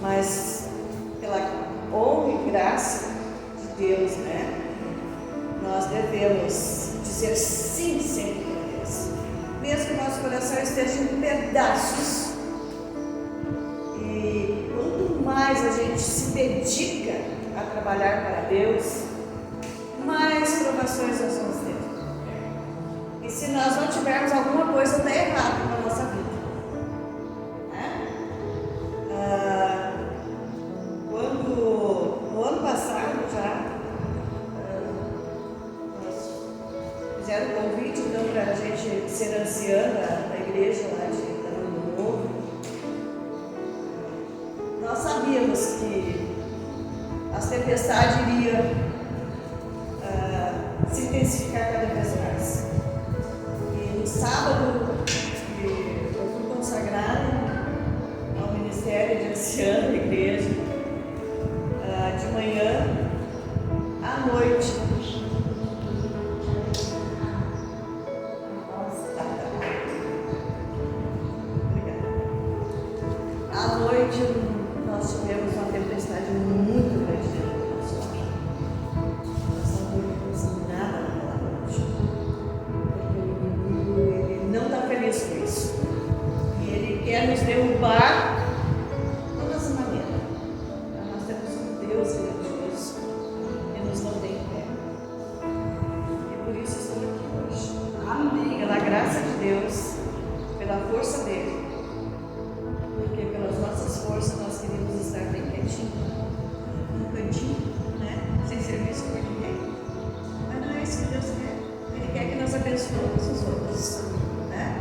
mas pela honra e graça de Deus, né? Nós devemos dizer sim sempre a Deus, mesmo que o nosso coração esteja em pedaços. E quanto mais a gente se dedica a trabalhar para Deus, mais provações nós vamos ter. E se nós não tivermos alguma coisa até errada na nossa vida, né? Quando no ano passado já nós fizeram um convite então para a gente ser anciã da igreja lá de Ano Novo, nós sabíamos que as tempestades iriam se intensificar cada vez mais. E no sábado eu fui consagrada ao Ministério de Anciã da igreja, de manhã à noite. À noite nós tivemos uma tempestade muito grande dentro do nosso lar. Nós não dormimos nada naquela noite, porque o inimigo ele não está feliz com isso. E ele quer nos derrubar de todas as maneiras. Nós temos um Deus grandioso que nos mantém em pé. E por isso estou aqui hoje. Amém. Pela graça de Deus, pela força dele. Porque pelas nossas forças nós queríamos estar bem quietinho, num cantinho, né? Sem ser visto por ninguém. Mas não é isso que Deus quer. Ele quer que nós abençoemos os outros, né?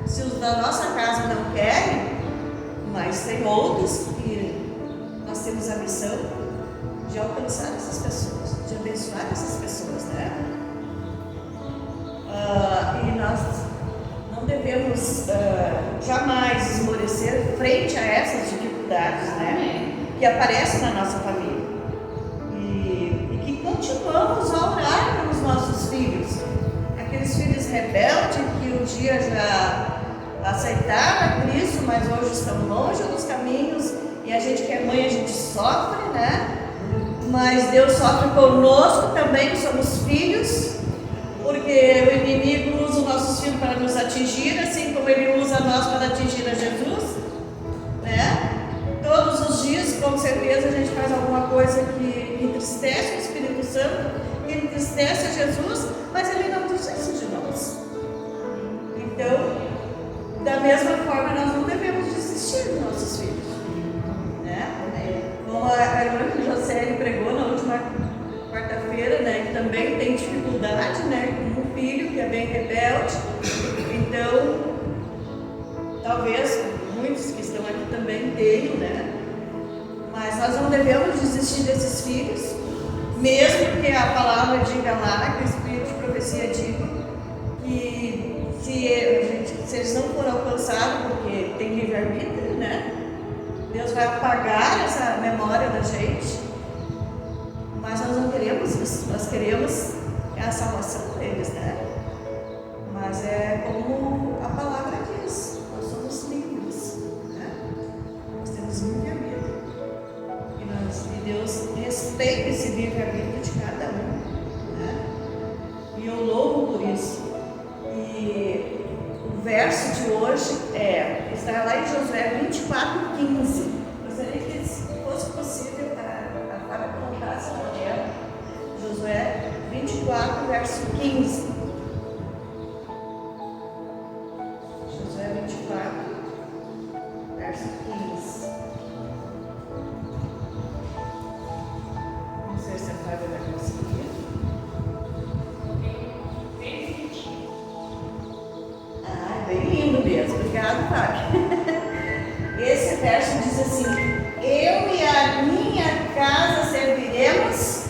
Se os da nossa casa não querem, mas tem outros que nós temos a missão de alcançar essas pessoas, de abençoar essas pessoas, né? E nós não devemos jamais esmorecer frente a essas dificuldades, né, que aparecem na nossa família. E que continuamos a orar pelos nossos filhos, aqueles filhos rebeldes que um dia já aceitaram a Cristo, mas hoje estão longe dos caminhos, e a gente que é mãe, a gente sofre, né? Mas Deus sofre conosco também, que somos filhos, porque o inimigo usa os nossos filhos para nos atingir, assim como ele usa nós para atingir a Jesus, né? Todos os dias, com certeza, a gente faz alguma coisa que entristece o Espírito Santo, que entristece a Jesus, mas ele não desiste de nós. Então, da mesma forma, nós não devemos desistir dos nossos filhos, né? Como a irmã José pregou na última quarta-feira, né, que também tem dificuldade, né, com um filho que é bem rebelde. Então, talvez muitos que estão aqui também tenham, né, mas nós não devemos desistir desses filhos, mesmo que a palavra diga lá, que o Espírito de profecia diga que se eles não forem alcançados, porque tem livre-arbítrio, né, Deus vai apagar essa memória da gente. Mas nós não queremos isso, nós queremos a salvação deles, né? Mas é como a palavra diz, nós somos livres, né? Nós temos livre-arbítrio. E Deus respeita esse livre-arbítrio de cada um, né? E eu louvo por isso. E o verso de hoje está lá em Josué 24:15. Gostaria que fosse possível para colocar essa tela. Josué 24, verso 15. Josué 24, verso 15. Não sei se a Fábio vai conseguir. Ah, bem lindo mesmo. Obrigado, Fábio. Esse verso diz assim: eu e a minha casa serviremos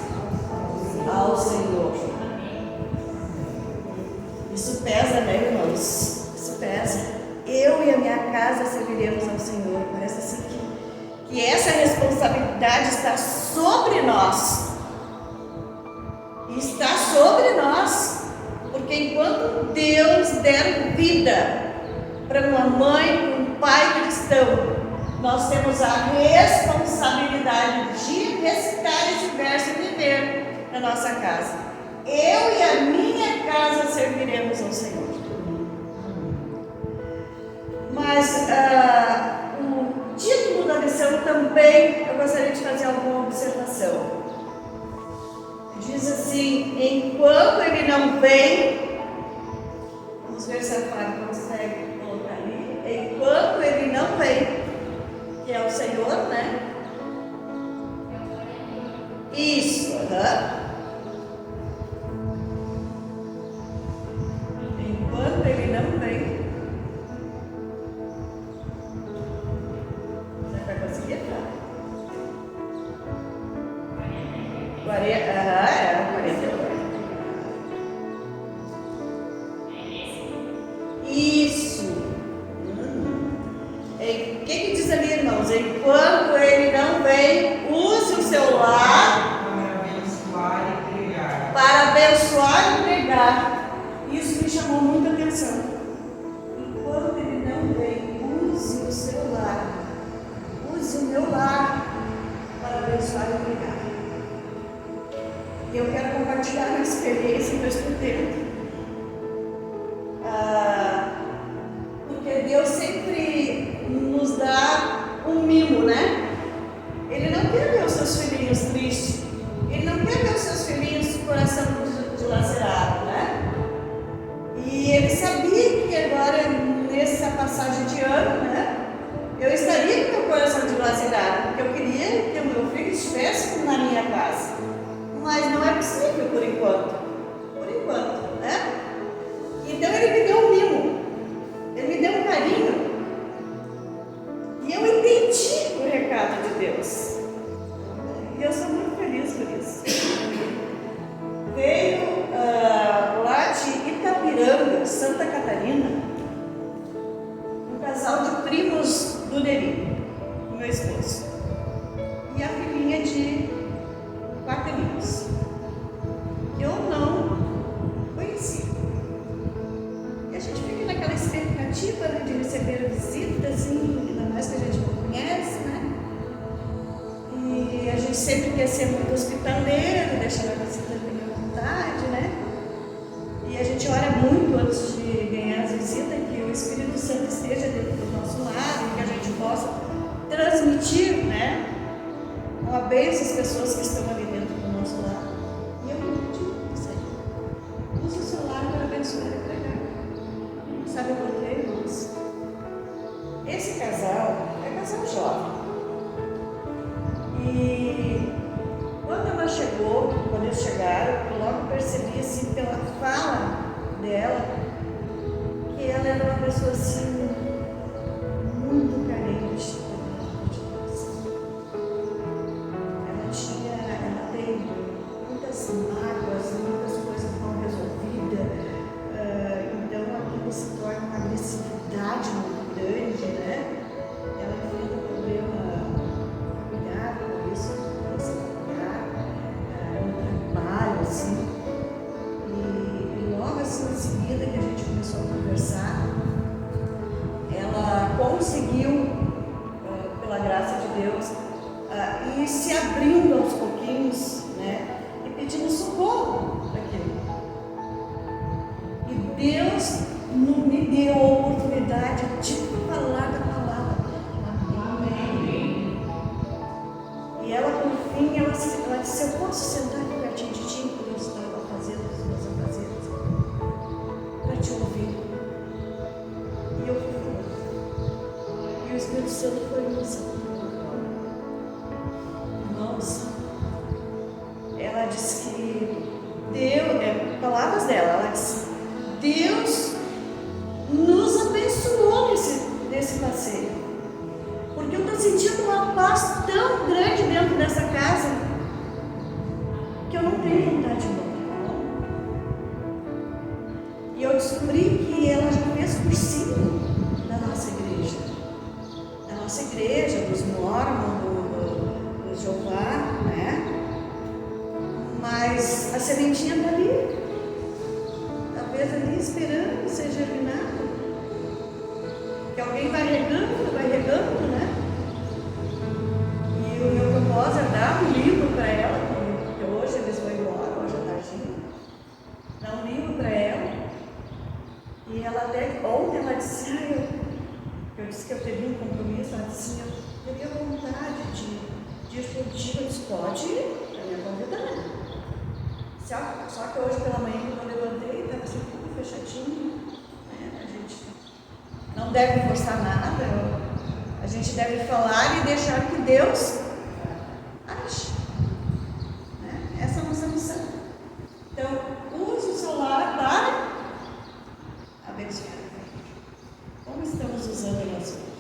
ao Senhor. Isso pesa, né, irmãos? Isso pesa. Eu e a minha casa serviremos ao Senhor. Parece assim que essa responsabilidade está sobre nós. Está sobre nós. Porque enquanto Deus der vida para uma mãe, um pai cristão, nós temos a responsabilidade de recitar esse verso e viver na nossa casa. Eu e a minha casa serviremos ao Senhor. Mas o título da lição também eu gostaria de fazer alguma observação. Diz assim: enquanto ele não vem, vamos ver se a Fábio consegue colocar ali. Enquanto ele não vem, que é o Senhor, né? Isso, enquanto ele não vem, você vai conseguir, tá? 48. Isso. O que diz ali, irmãos? Enquanto ele não vem, use o seu lar para abençoar e pregar. Isso me chamou muita atenção. Enquanto ele não vem, use o seu lar. Use o meu lar para abençoar e pregar. Eu quero compartilhar uma experiência que eu estou tendo. Porque Deus sempre nos dá um mimo, né? Ele não quer ver os seus filhinhos tristes. Ele não quer ver os seus filhinhos com o coração dilacerado, né? E ele sabia que agora, nessa passagem de ano, né? Eu estaria com o meu coração dilacerado, porque eu queria que o meu filho estivesse na minha casa. Mas não é possível por enquanto. Por enquanto, né? Então ele me deu um mimo. Ele me deu um carinho. E eu entendi o recado de Deus. E eu sou muito feliz por isso. Veio lá de Itapiranga, Santa Catarina, um casal de primos do Neri, meu esposo. E a filhinha de 4 aninhos. Eu não conhecia. E a gente fica naquela expectativa, né, de receber visita, assim, ainda mais que a gente não conhece, né? E a gente sempre quer ser muito hospitaleiro, deixar a visita bem à vontade, né? E a gente ora muito antes de ganhar as visitas, que o Espírito Santo esteja dentro do nosso lado, que a gente possa transmitir, né, uma bênção às pessoas que estão ali dentro do nosso lar. E eu entendi isso aí. Use o seu lar para abençoar e pregar. Sabe por quê, irmãos? Esse casal é casal jovem. E quando eles chegaram, eu logo percebi assim, pela fala dela, que ela era uma pessoa assim, muito carente. Ela tem muitas mágoas, muitas coisas não resolvidas, então aquilo se torna uma agressividade muito grande, né? Ela enfrenta um problema familiar por isso, familiar, no trabalho, assim. E logo assim em seguida que a gente começou a conversar, ela conseguiu, pela graça de Deus, e se abrindo aos pouquinhos, né, e pedindo socorro daquilo. E Deus me deu a oportunidade de falar da palavra. Amém. E ela, por fim, ela disse: eu posso sentar aqui pertinho de ti, porque eu estava fazendo os meus afazeres, para te ouvir. E eu fui. E o Espírito Santo foi me ensinando. Ela disse que Deus, palavras dela, ela disse: Deus nos abençoou nesse passeio, porque eu estou sentindo uma paz tão grande dentro dessa casa que eu não tenho vontade de voltar. E eu descobri que ela já fez cursinho da nossa igreja, dos Mormons, do Jeová, né? Mas a sementinha está ali, talvez ali esperando ser germinada. Que alguém vai regando, né? propôs dar um livro para ela, porque hoje eles vão embora, hoje é tardinho, dar um livro para ela. E ela até, ontem ela disse, eu disse que eu teria um compromisso, ela disse, eu teria vontade de ir contigo. Eu disse, pode ir, eu me convidar. Só que hoje pela manhã, quando eu levantei, estava assim tudo fechadinho, né? A gente não deve forçar nada, a gente deve falar e deixar que Deus age. Né? Essa é a nossa missão. Então, use o celular para abençoar. Como estamos usando o nosso celular?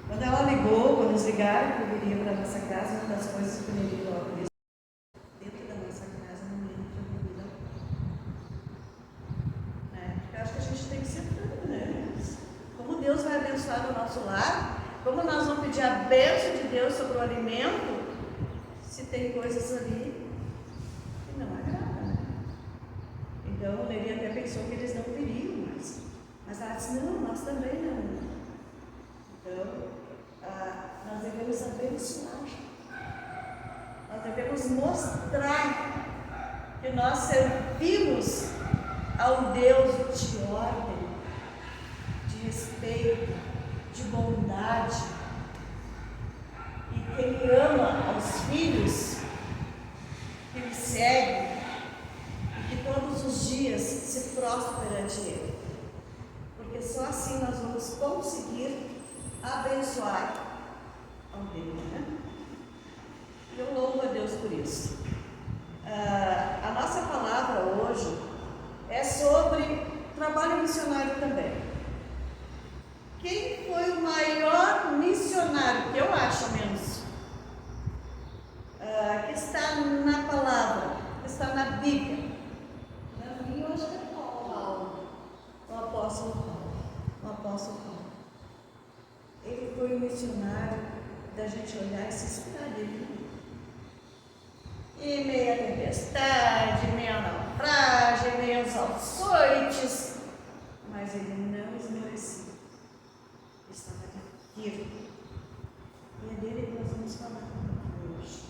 Quando ela ligou, quando eles ligaram que eu viria para a nossa casa, uma das coisas que eu viria logo dentro da nossa casa, não lembro que eu viria lá. Porque eu acho que a gente tem que ser franco, né? Como Deus vai abençoar o nosso lar, como nós vamos pedir a bênção de Deus sobre o alimento, se tem coisas ali que não agradam, né? Então, o Levi até pensou que eles não viriam mais. Mas ela disse, não, nós também não. Então, nós devemos abençoar. Nós devemos mostrar que nós servimos ao Deus de ordem, de respeito, de bondade. E que Ele ama aos filhos, que Ele segue, e que todos os dias se prostra perante Ele. Porque só assim nós vamos conseguir abençoar alguém, né? Eu louvo a Deus por isso. A nossa palavra hoje é sobre trabalho missionário também. Quem foi o maior missionário, que eu acho ao menos, que está na palavra, que está na Bíblia? Na minha, eu acho que é Paulo, o apóstolo Paulo. O apóstolo Paulo. Ele foi o missionário da gente olhar e se inspirar dele. E meio a tempestade, meio a naufrágio, meio aos açoites, mas ele não esmoreceu. Estava firme. E é dele que nós vamos falar hoje.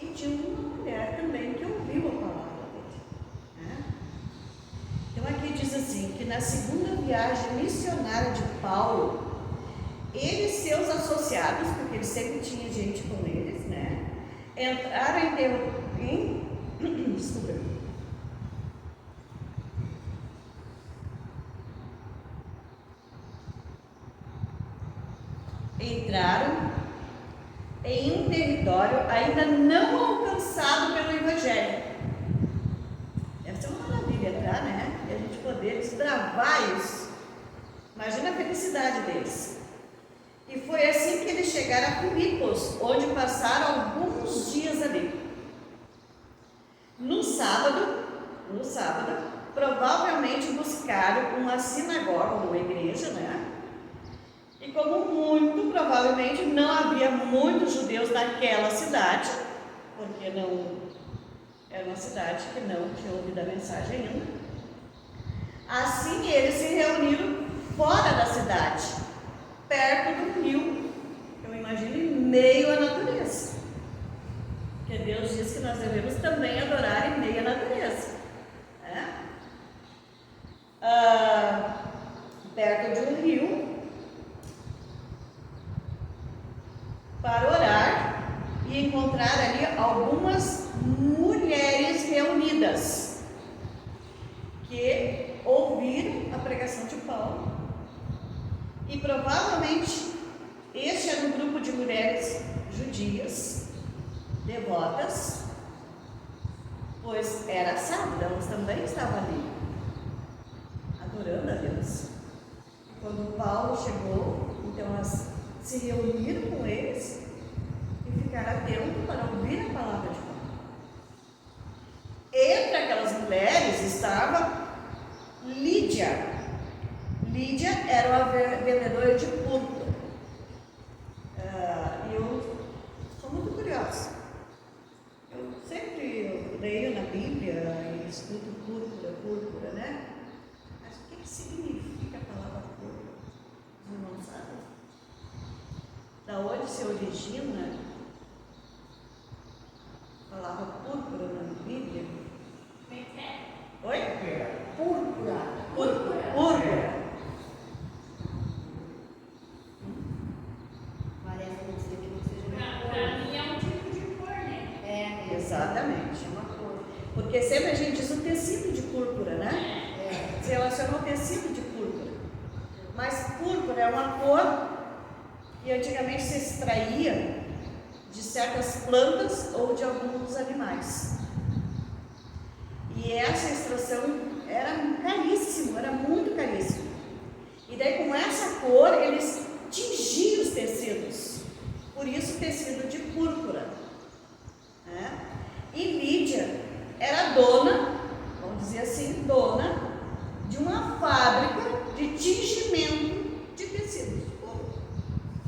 E tinha uma mulher também que ouviu a palavra dele. Né? Então aqui diz assim, que na segunda viagem missionária de Paulo, ele e seus associados, porque ele sempre tinha gente com eles, né? Entraram em um território ainda não alcançado pelo Evangelho. Deve ser uma maravilha, tá, né? E a gente poder desbravar isso. Imagina a felicidade deles. E foi assim que eles chegaram a Filipos, onde passaram alguns dias ali. No sábado, provavelmente buscaram uma sinagoga, uma igreja, né? E como muito provavelmente não havia muitos judeus naquela cidade, porque não era uma cidade que não tinha ouvido a mensagem ainda, assim eles se reuniram fora da cidade, perto do rio, eu imagino em meio à natureza, porque Deus diz que nós devemos também adorar em meio à natureza, né? Perto de um rio, para orar e encontrar ali algumas mulheres reunidas que ouviram a pregação de Paulo. E provavelmente este era um grupo de mulheres judias, devotas, pois era sábado, elas também estavam ali, adorando a Deus. E quando Paulo chegou, então elas se reuniram com eles e ficaram atentos para ouvir a palavra de Paulo. Entre aquelas mulheres estava Lídia. Lídia era uma vendedora de púrpura. Eu sou muito curiosa. Eu sempre leio na Bíblia e estudo púrpura, né? Mas o que significa a palavra púrpura? Os irmãos sabem? Da onde se origina ilustração ao tecido de púrpura. Mas púrpura é uma cor que antigamente se extraía de certas plantas ou de alguns animais. E essa extração era caríssimo, era muito caríssimo. E daí com essa cor eles tingiam os tecidos. Por isso tecido de púrpura. Né? E Lídia era dona, vamos dizer assim, dona de uma fábrica de tingimento de tecidos.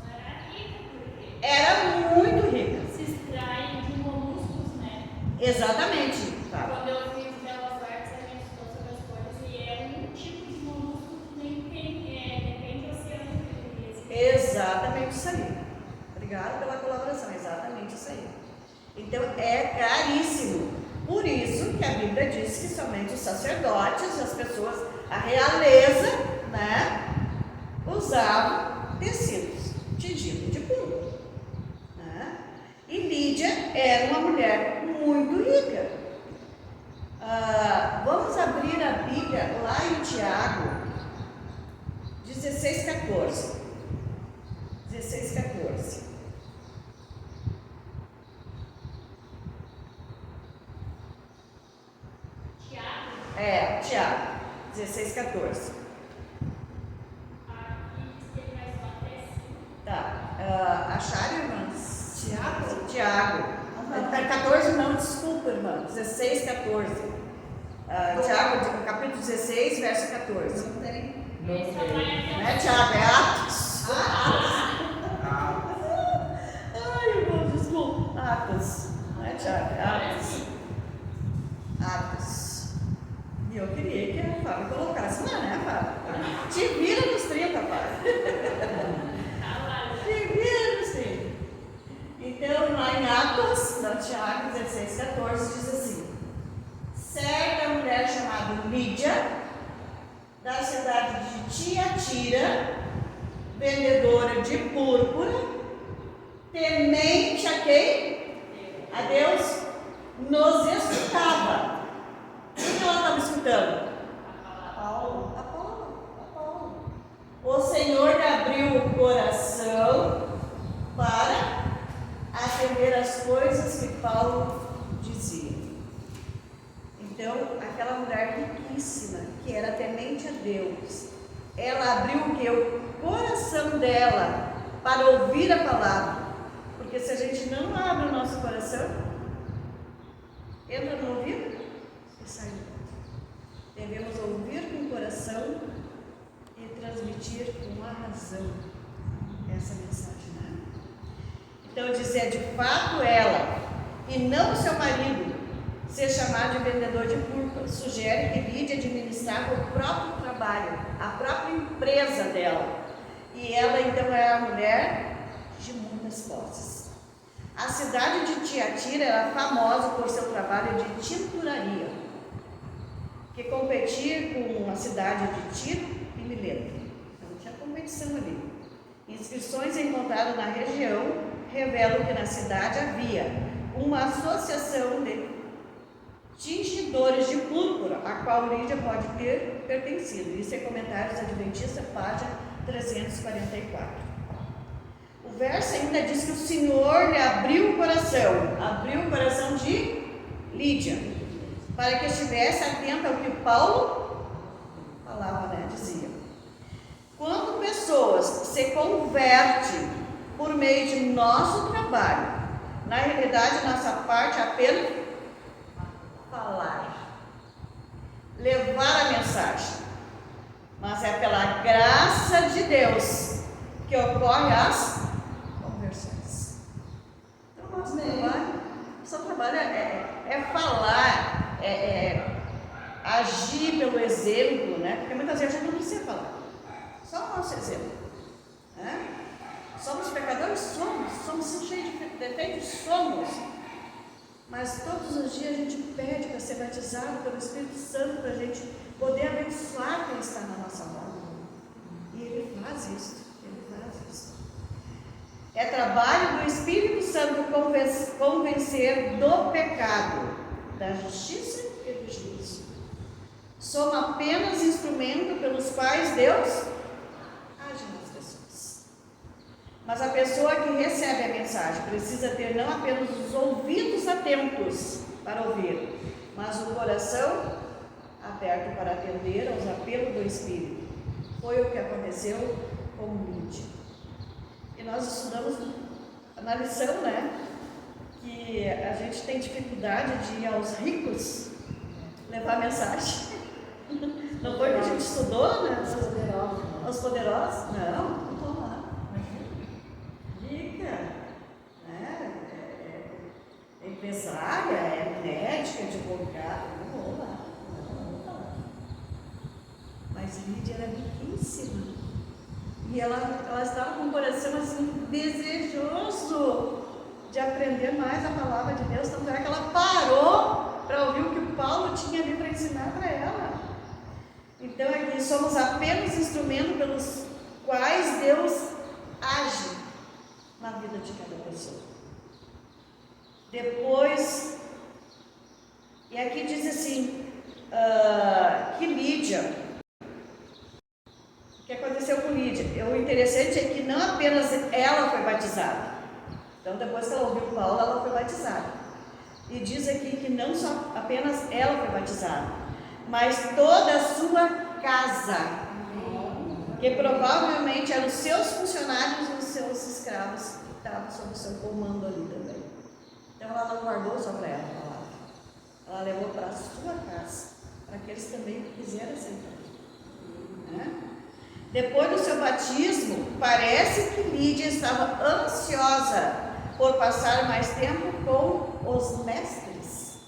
Era rica, porque Era muito rica. se extrai de moluscos, né? Exatamente. Tá? Quando eu fiz Belas Artes, a gente estudou sobre as cores e é um tipo de molusco que nem depende do oceano que ele existe. Exatamente isso aí. Obrigada pela colaboração, exatamente isso aí. Então é caríssimo. Por isso que a Bíblia diz que somente os sacerdotes, as pessoas, a realeza, né, usavam tecidos tingidos de púrpura. Né? E Lídia era uma mulher muito rica. Vamos abrir a Bíblia lá em Tiago 16:14. 16:14. Tiago 16:14. Aqui diz que ele vai só até 5. Tá. Acharam, irmãs? Tiago. 14 não, desculpa, irmã. 16:14. Tiago, capítulo 16, verso 14. Não tem. Esse vai até Não é Tiago, é Atos. Ai, irmão, desculpa. Atos. Não é Tiago, é Atos. Atos. E eu queria que a Fábio colocasse. Não, né, Fábio? Te vira nos 30, Fábio. Te vira nos 30. Então, lá em Atos, da Tiago 16:14, diz assim: certa mulher chamada Lídia, da cidade de Tiatira, vendedora de púrpura, temente a quem? A Deus, nos escutava. O que ela estava escutando? A Paulo. O Senhor lhe abriu o coração para atender as coisas que Paulo dizia. Então, aquela mulher riquíssima, que era temente a Deus, ela abriu o quê? O coração dela para ouvir a palavra. Porque se a gente não abre o nosso coração, entra no ouvido e sai do outro. Devemos ouvir com o coração e transmitir com a razão essa mensagem, né? Então, dizer de fato ela, e não seu marido, ser chamado de vendedor de púrpura, sugere que Lídia administrava o próprio trabalho, a própria empresa dela. E ela então era a mulher de muitas posses. A cidade de Tiatira era famosa por seu trabalho de tinturaria, que competia com a cidade de Tiro e Mileto. Então tinha competição ali. Inscrições encontradas na região revelam que na cidade havia uma associação de tingidores de púrpura, a qual Lídia pode ter pertencido. Isso é Comentários Adventistas, página 344. O verso ainda diz que o Senhor lhe abriu o coração de Lídia, para que estivesse atenta ao que Paulo falava, né? Dizia. Quando pessoas se convertem por meio de nosso trabalho, na realidade nossa parte é apenas falar, levar a mensagem, mas é pela graça de Deus que ocorrem as conversões. Então nosso trabalho é falar, agir pelo exemplo, né? Porque muitas vezes a gente não precisa falar, só o nosso exemplo, né? Somos pecadores? Somos cheios de defeitos? Somos. Mas todos os dias a gente pede para ser batizado pelo Espírito Santo, para a gente poder abençoar quem está na nossa volta. E Ele faz isso. É trabalho do Espírito Santo convencer do pecado, da justiça e do juízo. somos apenas instrumento pelos quais Deus age nas pessoas. Mas a pessoa que recebe a mensagem precisa ter não apenas os ouvidos atentos para ouvir, mas o coração aberto para atender aos apelos do Espírito. Foi o que aconteceu com Lídia. E nós estudamos na lição, né? Que a gente tem dificuldade de ir aos ricos levar mensagem. Não foi o que a gente estudou, né? Aos poderosos? Não estão lá. Rica, né? É empresária, é médica, advogada. Não vou lá. Mas Lídia era riquíssima. E ela estava com o coração assim, desejoso de aprender mais a palavra de Deus. Tanto é que ela parou para ouvir o que o Paulo tinha ali para ensinar para ela. Então aqui somos apenas instrumento pelos quais Deus age na vida de cada pessoa. Depois, e aqui diz assim, que Lídia, o que aconteceu com Lídia? O interessante é que não apenas ela foi batizada. Então depois que ela ouviu Paulo, ela foi batizada. E diz aqui que não só apenas ela foi batizada, mas toda a sua casa, que provavelmente eram os seus funcionários e os seus escravos que estavam sob o seu comando ali também. Então ela não guardou só para ela a palavra, ela levou para a sua casa, para aqueles também que quiseram aceitar. Né? Depois do seu batismo, parece que Lídia estava ansiosa por passar mais tempo com os mestres.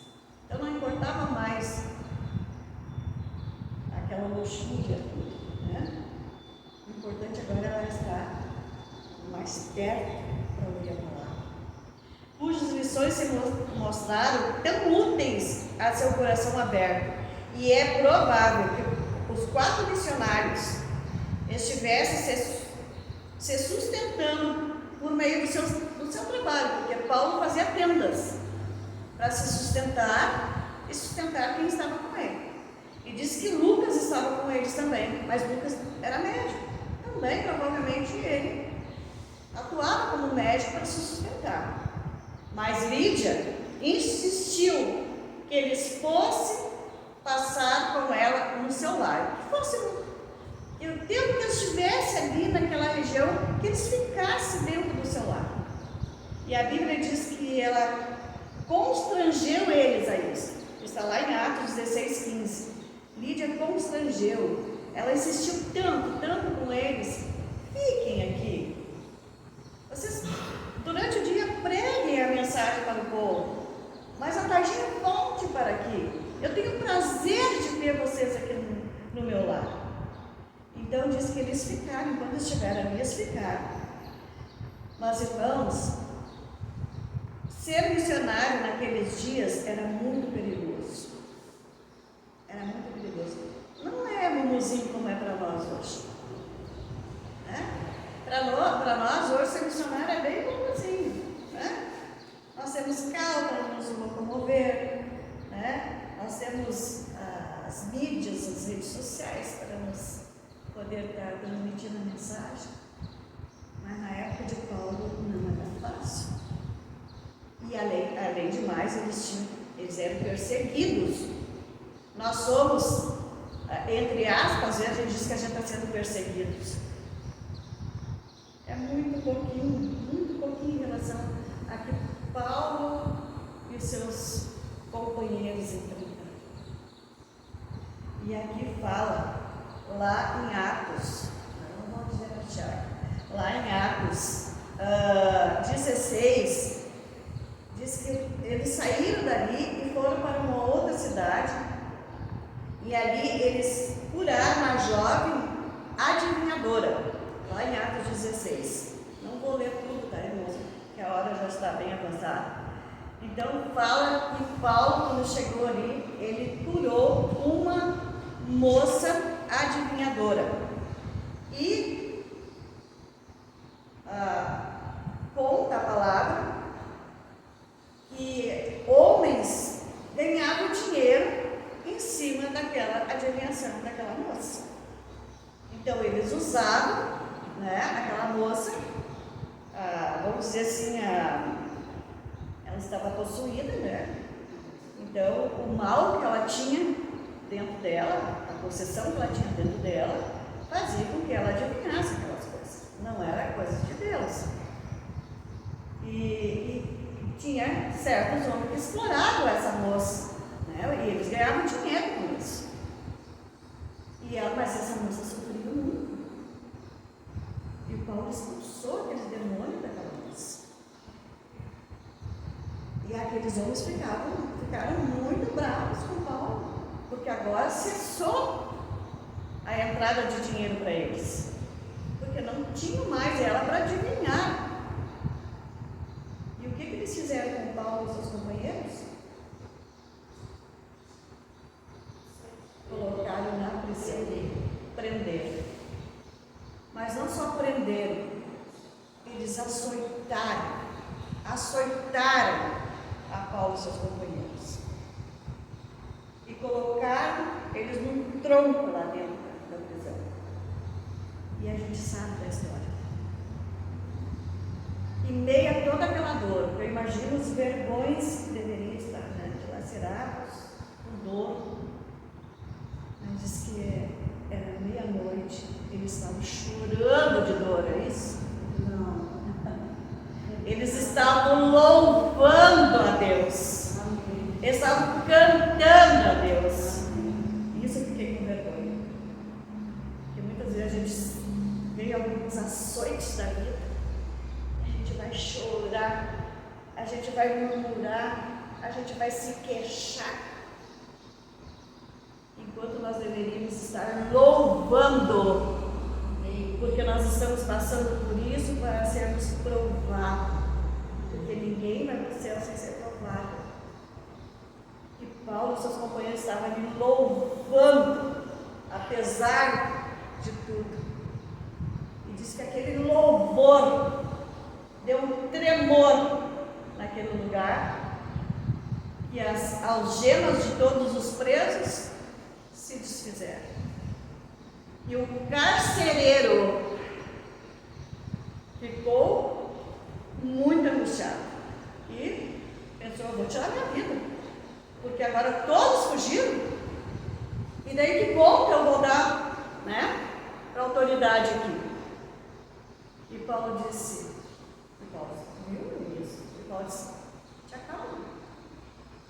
Então não importava mais aquela luxúria, né? O importante agora era estar mais perto para ouvir a palavra, cujas lições se mostraram tão úteis a seu coração aberto. E é provável que os 4 missionários estivessem se sustentando por meio do seu trabalho, porque Paulo fazia tendas para se sustentar e sustentar quem estava com ele. E diz que Lucas estava com eles também, mas Lucas era médico. Também, provavelmente, ele atuava como médico para se sustentar. Mas Lídia insistiu que eles fossem passar com ela no seu lar. Que fosse o tempo que eles estivessem ali naquela região, que eles ficassem dentro do seu lar. E a Bíblia diz que ela constrangeu eles a isso. Está lá em Atos 16:15. Lídia constrangeu. Ela insistiu tanto com eles. Fiquem aqui. Vocês, durante o dia, preguem a mensagem para o povo. Mas à tardinha, volte para aqui. Eu tenho prazer de ver vocês aqui no meu lar. Então diz que eles ficaram, quando estiveram ali, eles ficaram. Mas irmãos, ser missionário naqueles dias era muito perigoso. Era muito perigoso. Não é mumuzinho como é para nós hoje. Né? Para nós hoje ser missionário é bem mumuzinho. Né? Nós temos carro para nos locomover, né? Nós temos as mídias, as redes sociais para nos poder estar transmitindo a mensagem. Mas na época de Paulo não era fácil. E além de mais, eles eram perseguidos. Nós somos, entre aspas, a gente diz que a gente está sendo perseguidos. É muito pouquinho em relação a que Paulo e os seus companheiros enfrentaram. E aqui fala, lá em Atos, não vou dizer a Tiago, lá em Atos 16, diz que eles saíram dali e foram para uma outra cidade, e ali eles curaram uma jovem adivinhadora, lá em Atos 16. Não vou ler tudo, tá, irmãos? Que a hora já está bem avançada. Então fala que Paulo, quando chegou ali, ele curou uma moça adivinhadora. E conta a palavra que homens ganhavam dinheiro em cima daquela adivinhação. conversão daquela moça. Então eles usavam, né, aquela moça, vamos dizer assim, ela estava possuída, né? Então o mal que ela tinha dentro dela, a possessão que ela tinha dentro dela, fazia com que ela adivinhasse aquelas coisas. Não era coisa de Deus. E tinha certos homens que exploravam essa moça, né? E eles ganhavam dinheiro com isso. Mas essa moça sofria muito. E Paulo expulsou aqueles demônios daquela moça. E aqueles homens ficaram muito bravos com Paulo, porque agora cessou a entrada de dinheiro para eles, porque não tinham mais ela para adivinhar. E o que eles fizeram com Paulo e seus companheiros? Colocaram na prisão dele, prenderam. Mas não só prenderam, eles açoitaram a Paulo e seus companheiros. E colocaram eles num tronco lá dentro da prisão. E a gente sabe da história. Em meio a toda aquela dor, eu imagino os vergões que deveriam estar, né, dilacerados, com dor. Mas diz que era meia-noite, eles estavam chorando de dor, é isso? Não. Eles estavam louvando a Deus. Eles estavam cantando a Deus. Isso eu fiquei com vergonha. Porque muitas vezes a gente vê alguns açoites da vida, a gente vai chorar, a gente vai murmurar, a gente vai se queixar, enquanto nós deveríamos estar louvando, porque nós estamos passando por isso para sermos provados, porque ninguém vai para o céu sem ser provado. E Paulo e seus companheiros estavam ali louvando, apesar de tudo. E diz que aquele louvor deu um tremor naquele lugar, e as algemas de todos os presos se desfizeram. E o carcereiro ficou muito angustiado e pensou: eu vou tirar minha vida, porque agora todos fugiram, e daí que conta eu vou dar, né, para a autoridade aqui. E Paulo disse, viu isso? E Paulo disse: te acalma,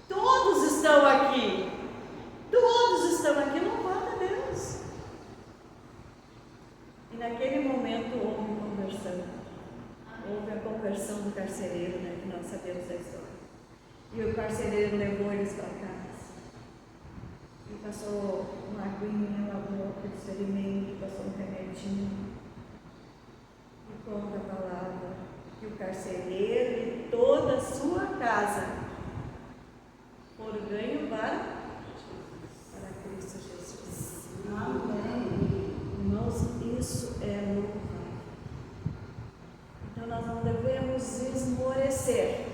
todos estão aqui louvando a Deus. E naquele momento houve a conversão do carcereiro, né, que nós sabemos da história. E o carcereiro levou eles para casa e passou uma aguinha, lavou aquele ferimento, passou um remedinho. E conta a palavra que o carcereiro e toda a sua casa foram ganho para Cristo Jesus. Amém. Irmãos, isso é louvável. Então nós não devemos esmorecer.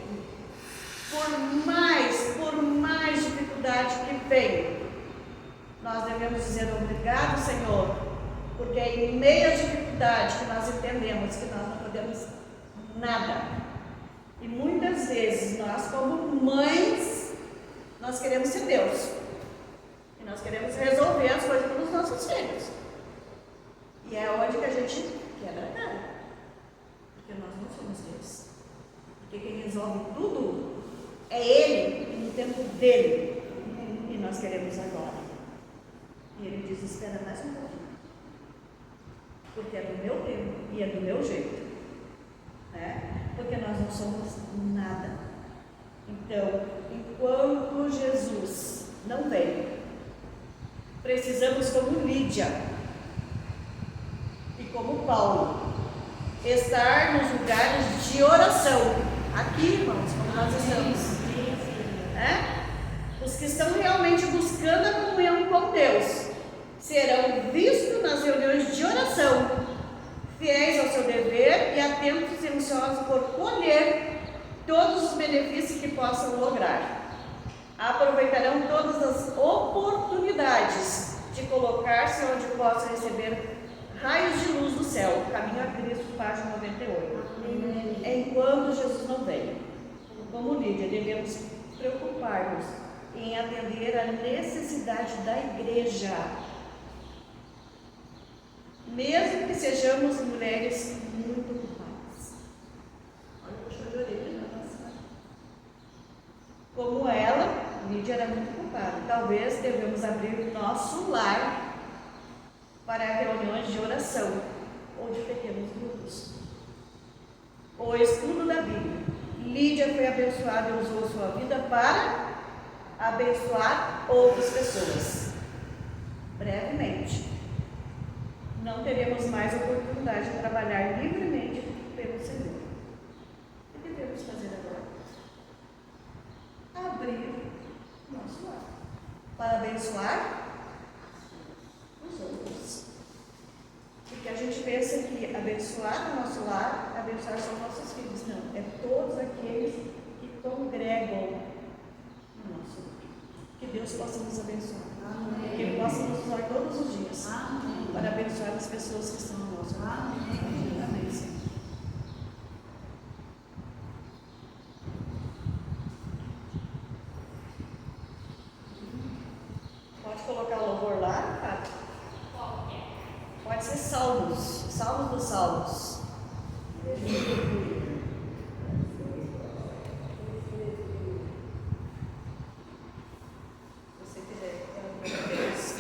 Por mais dificuldade que venha, nós devemos dizer: obrigado, Senhor, porque é em meio à dificuldade que nós entendemos que nós não podemos nada. E muitas vezes nós, como mães, nós queremos ser Deus. E nós queremos resolver as coisas para os nossos filhos. E é onde que a gente quebra a cara. Porque nós não somos Deus. Porque quem resolve tudo é Ele, e no tempo dele. E nós queremos agora. E Ele diz: espera mais um pouquinho. Porque é do meu tempo e é do meu jeito. Né? Porque nós não somos nada. Então, enquanto Jesus não vem, precisamos, como Lídia e como Paulo, estar nos lugares de oração. Aqui, irmãos, como nós estamos. Os que estão realmente buscando a comunhão com Deus serão vistos nas reuniões de oração, fiéis ao seu dever e atentos e ansiosos por colher todos os benefícios que possam lograr. Aproveitarão todas as oportunidades de colocar-se onde possa receber raios de luz do céu. Caminho a Cristo, página 98. Enquanto Jesus não vem, como líder, devemos preocupar-nos em atender a necessidade da igreja. Mesmo que sejamos mulheres muito ocupadas. Olha, puxou de orelha, nossa. Como ela, Lídia era muito ocupada. Talvez devemos abrir nosso lar para reuniões de oração ou de pequenos grupos. O estudo da Bíblia. Lídia foi abençoada e usou sua vida para abençoar outras pessoas. Brevemente, não teremos mais oportunidade de trabalhar livremente pelo Senhor. O que devemos fazer agora? Abrir nosso lar para abençoar os outros. Porque a gente pensa que abençoar o nosso lar, abençoar só nossos filhos. Não, é todos aqueles que congregam no nosso lar. Que Deus possa nos abençoar. Amém. Que Ele possa nos usar todos os dias. Amém. Para abençoar as pessoas que estão no nosso lar. Amém. Amém, Senhor. Pode colocar o louvor lá, Fábio? Pode ser Salmos. Salmos dos Salmos. Se você quiser, Deus.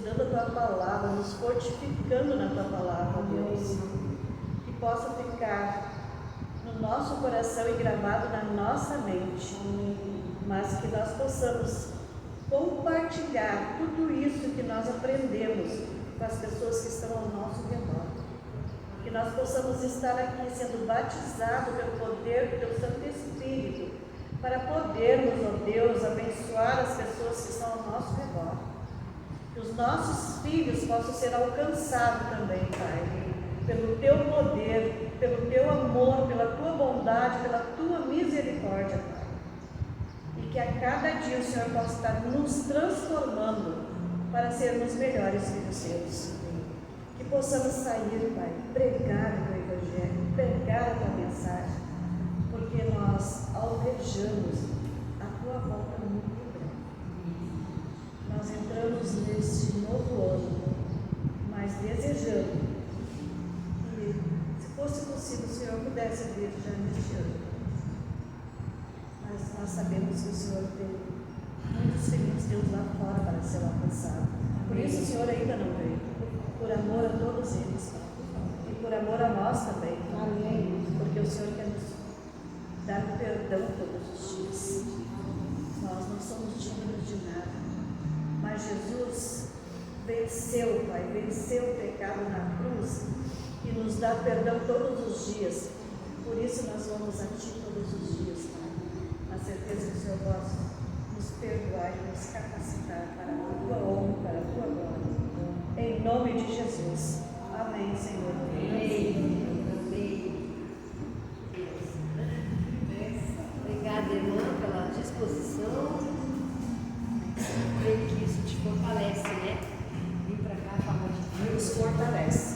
estudando a Tua Palavra, nos fortificando na Tua Palavra, Deus. Que possa ficar no nosso coração e gravado na nossa mente. Mas que nós possamos compartilhar tudo isso que nós aprendemos com as pessoas que estão ao nosso redor. Que nós possamos estar aqui sendo batizados pelo poder do Teu Santo Espírito, para podermos, ó Deus, abençoar as pessoas que estão ao nosso redor. Que os nossos filhos possam ser alcançados também, Pai, pelo Teu poder, pelo Teu amor, pela Tua bondade, pela Tua misericórdia, Pai. E que a cada dia o Senhor possa estar nos transformando para sermos melhores filhos Seus. Que possamos sair, Pai, pregar o Teu Evangelho, pregar a Tua mensagem, porque nós alvejamos a Tua volta muito breve. Nós entramos neste novo ano, mas desejando que, se fosse possível, o Senhor pudesse vir já neste ano. Mas nós sabemos que o Senhor tem muitos filhos Deus lá fora para ser alcançado. Por isso o Senhor ainda não veio. Por amor a todos eles, Pai. E por amor a nós também. Amém. Porque o Senhor quer nos dar perdão todos os dias. Nós não somos dignos de nada. Mas Jesus venceu, Pai, venceu o pecado na cruz e nos dá perdão todos os dias. Por isso nós vamos a Ti todos os dias, Pai. Na certeza que o Senhor possa nos perdoar e nos capacitar para a Tua honra, para a Tua glória. Em nome de Jesus. Amém, Senhor. Amém. Amém. Obrigada, irmã, pela disposição. Creio que isso te fortalece, né? Vir para cá, falar de Deus. Nos fortalece.